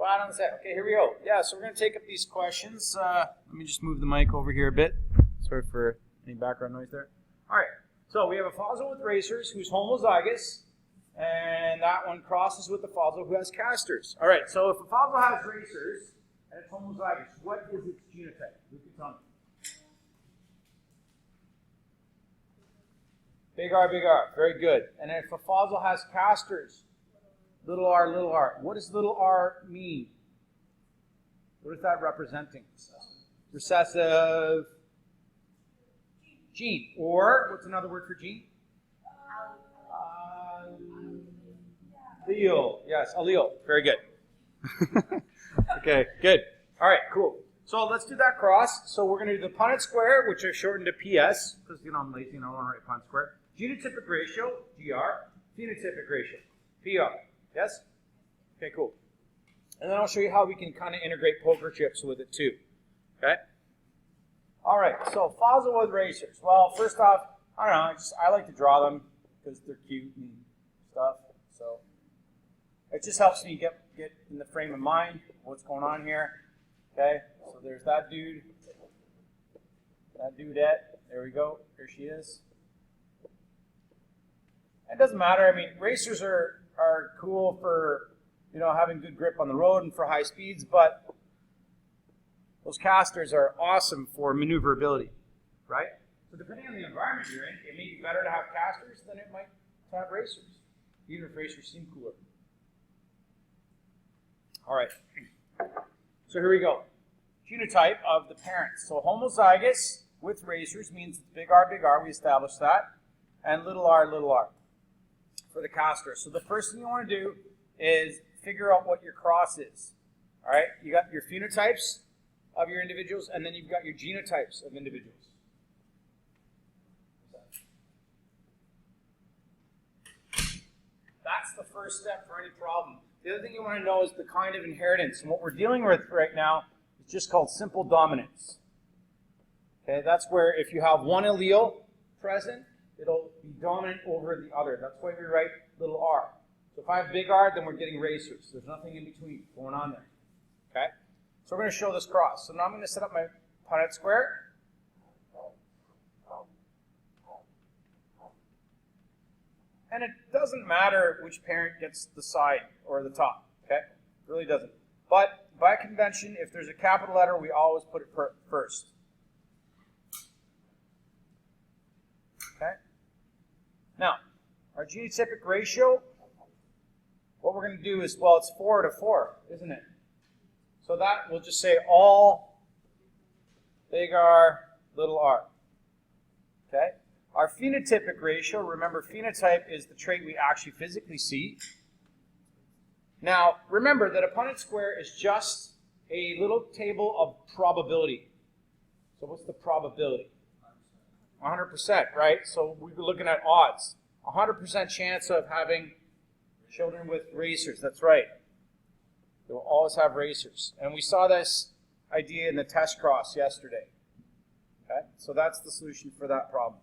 Flat on the set. Okay, here we go. Yeah, so we're going to take up these questions. Let me just move the mic over here a bit. Sorry for any background noise there. All right, so we have a fossil with racers who's homozygous, and that one crosses with the fossil who has casters. All right, so if a fossil has racers and it's homozygous, what is its genotype? Who can tell me? Big R, big R. Very good. And if a fossil has casters, little r, little r. What does little r mean? What is that representing? Recessive gene. Or, what's another word for gene? Allele. Yes, allele. Very good. Okay, good. All right, cool. So let's do that cross. So we're going to do the Punnett square, which I've shortened to PS, because I'm lazy and I don't want to write Punnett square. Genotypic ratio, GR. Phenotypic ratio, PR. Yes? Okay, cool. And then I'll show you how we can kind of integrate poker chips with it too. Okay? All right, so fossil with racers. Well, first off, I don't know, I like to draw them because they're cute and stuff. So it just helps me get in the frame of mind what's going on here. Okay, so there's that dude, that dudette. There we go. There she is. It doesn't matter. I mean, racers are cool for, having good grip on the road and for high speeds, but those casters are awesome for maneuverability, right? So depending on the environment you're in, it may be better to have casters than it might to have racers, even if racers seem cooler. All right. So here we go. Genotype of the parents. So homozygous with racers means it's big R, we established that, and little r for the caster. So the first thing you want to do is figure out what your cross is. All right, you got your phenotypes of your individuals, and then you've got your genotypes of individuals. That's the first step for any problem. The other thing you want to know is the kind of inheritance. And what we're dealing with right now is just called simple dominance. Okay, that's where if you have one allele present, it'll be dominant over the other. That's why we write little r. So if I have big R, then we're getting racers. There's nothing in between going on there. Okay? So we're going to show this cross. So now I'm going to set up my Punnett square. And it doesn't matter which parent gets the side or the top. Okay? It really doesn't. But by convention, if there's a capital letter, we always put it first. Okay? Now, our genotypic ratio, what we're going to do is, well, it's 4 to 4, isn't it? So that we'll just say all big R, little r. Okay? Our phenotypic ratio, remember phenotype is the trait we actually physically see. Now, remember that a Punnett square is just a little table of probability. So what's the probability? 100%, right? So we're looking at odds. 100% chance of having children with racers. That's right. They will always have racers. And we saw this idea in the test cross yesterday. Okay? So that's the solution for that problem.